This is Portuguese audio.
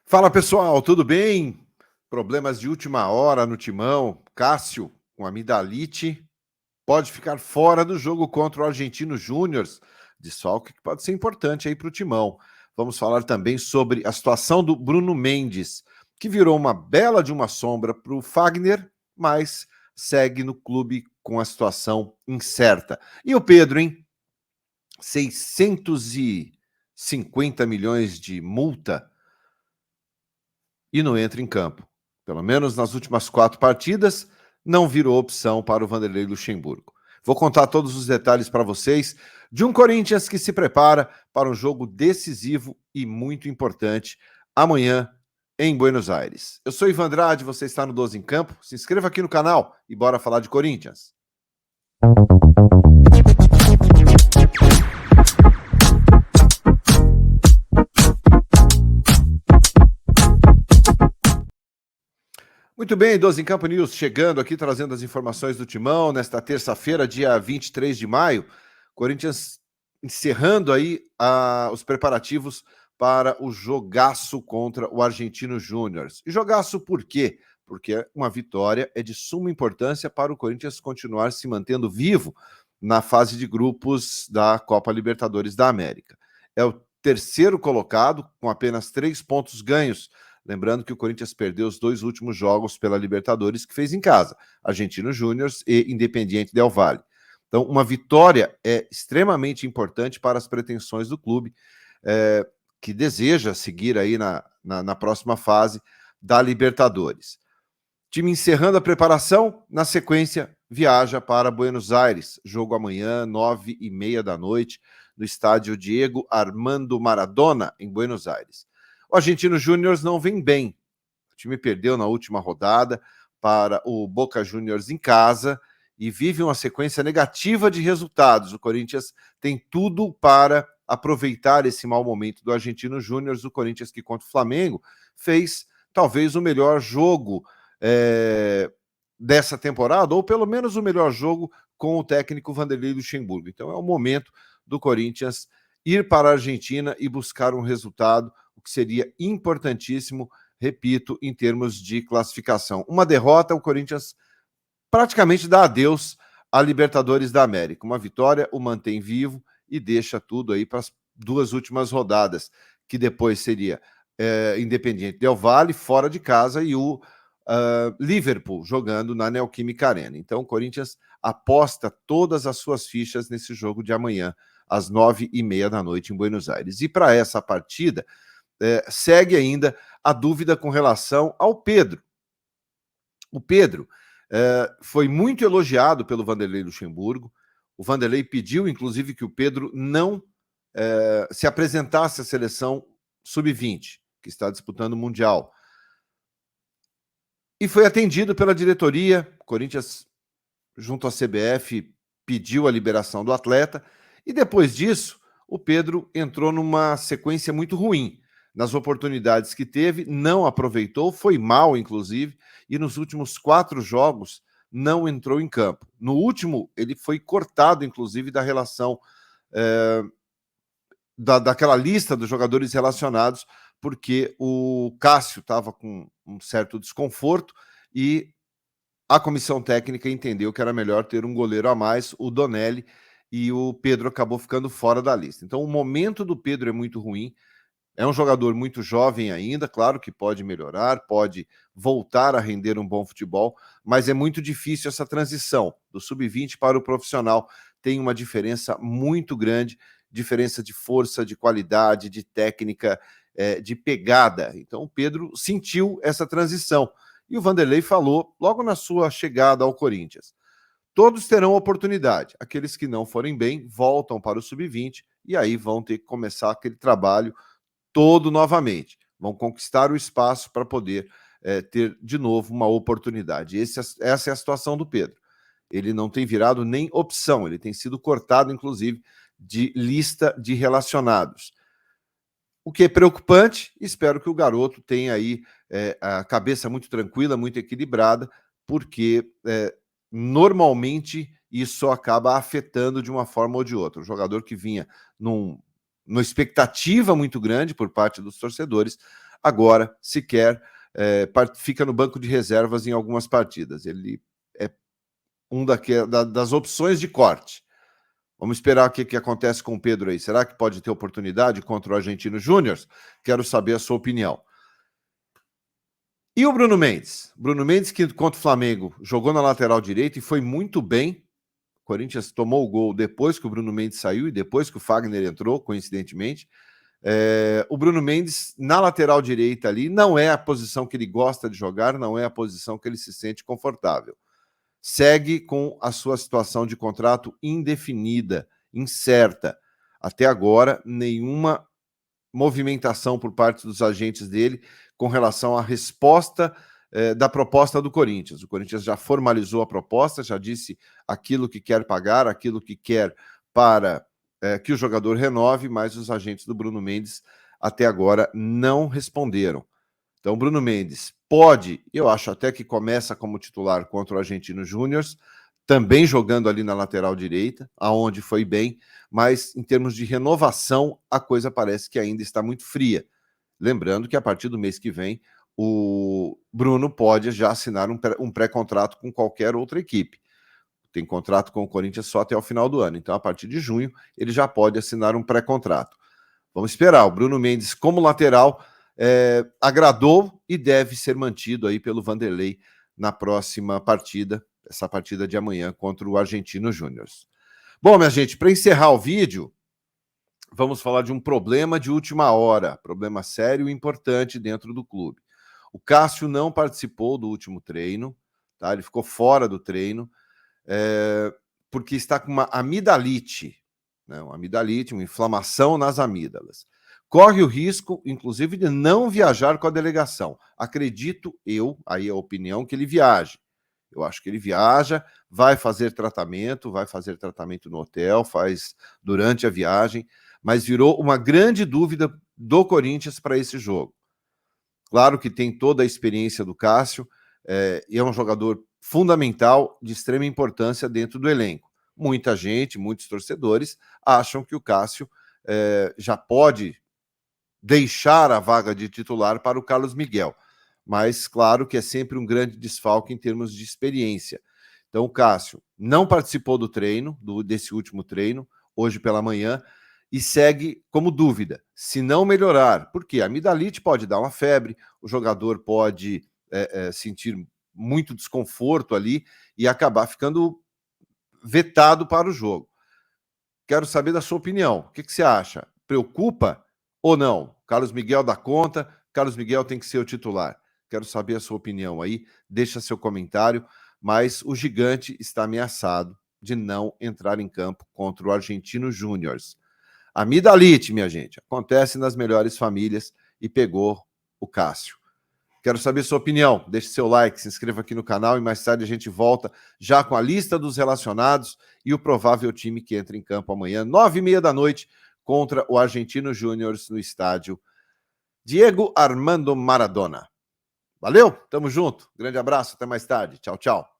Fala pessoal, tudo bem? Problemas de última hora no Timão. Cássio, com amidalite, pode ficar fora do jogo contra o Argentino Júnior. Desfalque que pode ser importante aí para o Timão. Vamos falar também sobre a situação do Bruno Mendes, que virou uma bela de uma sombra para o Fagner, mas segue no clube com a situação incerta. E o Pedro, hein? 650 milhões de multa e não entra em campo. Pelo menos nas últimas 4 partidas, não virou opção para o Vanderlei Luxemburgo. Vou contar todos os detalhes para vocês de um Corinthians que se prepara para um jogo decisivo e muito importante amanhã em Buenos Aires. Eu sou Ivan Andrade, você está no 12 em Campo. Se inscreva aqui no canal e bora falar de Corinthians. Muito bem, 12 em Campo News chegando aqui, trazendo as informações do Timão nesta terça-feira, dia 23 de maio. Corinthians encerrando aí os preparativos para o jogaço contra o Argentino Júnior. E jogaço por quê? Porque uma vitória é de suma importância para o Corinthians continuar se mantendo vivo na fase de grupos da Copa Libertadores da América. É o terceiro colocado, com apenas 3 pontos ganhos. Lembrando que o Corinthians perdeu os 2 últimos jogos pela Libertadores que fez em casa, Argentino Júnior e Independiente Del Valle. Então, uma vitória é extremamente importante para as pretensões do clube, que deseja seguir aí na próxima fase da Libertadores. Time encerrando a preparação, na sequência, viaja para Buenos Aires. Jogo amanhã, 9h30 da noite, no estádio Diego Armando Maradona, em Buenos Aires. O Argentino Júnior não vem bem. O time perdeu na última rodada para o Boca Juniors em casa e vive uma sequência negativa de resultados. O Corinthians tem tudo para aproveitar esse mau momento do Argentino Júnior. O Corinthians, que contra o Flamengo, fez talvez o melhor jogo dessa temporada, ou pelo menos o melhor jogo com o técnico Vanderlei Luxemburgo. Então é o momento do Corinthians ir para a Argentina e buscar um resultado, o que seria importantíssimo, repito, em termos de classificação. Uma derrota, o Corinthians praticamente dá adeus à Libertadores da América. Uma vitória o mantém vivo e deixa tudo aí para as 2 últimas rodadas, que depois seria Independiente Del Valle, fora de casa, e o Liverpool jogando na Neoquímica Arena. Então o Corinthians aposta todas as suas fichas nesse jogo de amanhã, às 9h30 da noite em Buenos Aires. E para essa partida, segue ainda a dúvida com relação ao Pedro. O Pedro foi muito elogiado pelo Vanderlei Luxemburgo. O Vanderlei pediu, inclusive, que o Pedro não se apresentasse à seleção sub-20, que está disputando o Mundial. E foi atendido pela diretoria. O Corinthians, junto à CBF, pediu a liberação do atleta. E depois disso, o Pedro entrou numa sequência muito ruim. Nas oportunidades que teve, não aproveitou, foi mal, inclusive, e nos últimos 4 jogos não entrou em campo. No último, ele foi cortado, inclusive, da relação, daquela lista dos jogadores relacionados, porque o Cássio estava com um certo desconforto e a comissão técnica entendeu que era melhor ter um goleiro a mais, o Donelli, e o Pedro acabou ficando fora da lista. Então, o momento do Pedro é muito ruim. É um jogador muito jovem ainda, claro que pode melhorar, pode voltar a render um bom futebol, mas é muito difícil essa transição do sub-20 para o profissional. Tem uma diferença muito grande, diferença de força, de qualidade, de técnica, de pegada. Então o Pedro sentiu essa transição. E o Vanderlei falou, logo na sua chegada ao Corinthians, todos terão oportunidade. Aqueles que não forem bem, voltam para o sub-20 e aí vão ter que começar aquele trabalho todo novamente. Vão conquistar o espaço para poder ter de novo uma oportunidade. Essa é a situação do Pedro. Ele não tem virado nem opção, ele tem sido cortado, inclusive, de lista de relacionados. O que é preocupante, espero que o garoto tenha aí a cabeça muito tranquila, muito equilibrada, porque normalmente isso acaba afetando de uma forma ou de outra. O jogador que vinha numa expectativa muito grande por parte dos torcedores, agora sequer fica no banco de reservas em algumas partidas. Ele é das opções de corte. Vamos esperar o que acontece com o Pedro aí. Será que pode ter oportunidade contra o Argentino Júnior? Quero saber a sua opinião. E o Bruno Mendes? Bruno Mendes, que contra o Flamengo jogou na lateral direita e foi muito bem. O Corinthians tomou o gol depois que o Bruno Mendes saiu e depois que o Fagner entrou, coincidentemente. O Bruno Mendes, na lateral direita ali, não é a posição que ele gosta de jogar, não é a posição que ele se sente confortável. Segue com a sua situação de contrato indefinida, incerta. Até agora, nenhuma movimentação por parte dos agentes dele com relação à resposta da proposta do Corinthians. O Corinthians já formalizou a proposta, já disse aquilo que quer pagar, aquilo que quer para que o jogador renove, mas os agentes do Bruno Mendes até agora não responderam. Então, Bruno Mendes pode, eu acho até que começa como titular contra o Argentino Júnior, também jogando ali na lateral direita, aonde foi bem, mas em termos de renovação, a coisa parece que ainda está muito fria. Lembrando que a partir do mês que vem, o Bruno pode já assinar um pré-contrato com qualquer outra equipe. Tem contrato com o Corinthians só até o final do ano, então a partir de junho ele já pode assinar um pré-contrato. Vamos esperar. O Bruno Mendes, como lateral, agradou e deve ser mantido aí pelo Vanderlei na próxima partida, essa partida de amanhã contra o Argentino Júnior. Bom, minha gente, para encerrar o vídeo, vamos falar de um problema de última hora, problema sério e importante dentro do clube. O Cássio não participou do último treino, tá? Ele ficou fora do treino, porque está com uma amidalite, né? Uma amidalite, uma inflamação nas amígdalas. Corre o risco, inclusive, de não viajar com a delegação. Acredito eu, aí a opinião, que ele viaje. Eu acho que ele viaja, vai fazer tratamento no hotel, faz durante a viagem, mas virou uma grande dúvida do Corinthians para esse jogo. Claro que tem toda a experiência do Cássio, e é um jogador fundamental, de extrema importância dentro do elenco. Muita gente, muitos torcedores, acham que o Cássio já pode deixar a vaga de titular para o Carlos Miguel. Mas, claro que é sempre um grande desfalque em termos de experiência. Então, o Cássio não participou do treino, desse último treino, hoje pela manhã, e segue como dúvida. Se não melhorar, porque a amidalite pode dar uma febre, o jogador pode sentir muito desconforto ali e acabar ficando vetado para o jogo. Quero saber da sua opinião. O que você acha? Preocupa ou não? Carlos Miguel dá conta, Carlos Miguel tem que ser o titular. Quero saber a sua opinião aí, deixa seu comentário, mas o gigante está ameaçado de não entrar em campo contra o Argentino Júnior. Amidalite, minha gente, acontece nas melhores famílias e pegou o Cássio. Quero saber sua opinião, deixe seu like, se inscreva aqui no canal e mais tarde a gente volta já com a lista dos relacionados e o provável time que entra em campo amanhã, 9h30 da noite, contra o Argentino Júnior no estádio Diego Armando Maradona. Valeu, tamo junto, grande abraço, até mais tarde, tchau, tchau.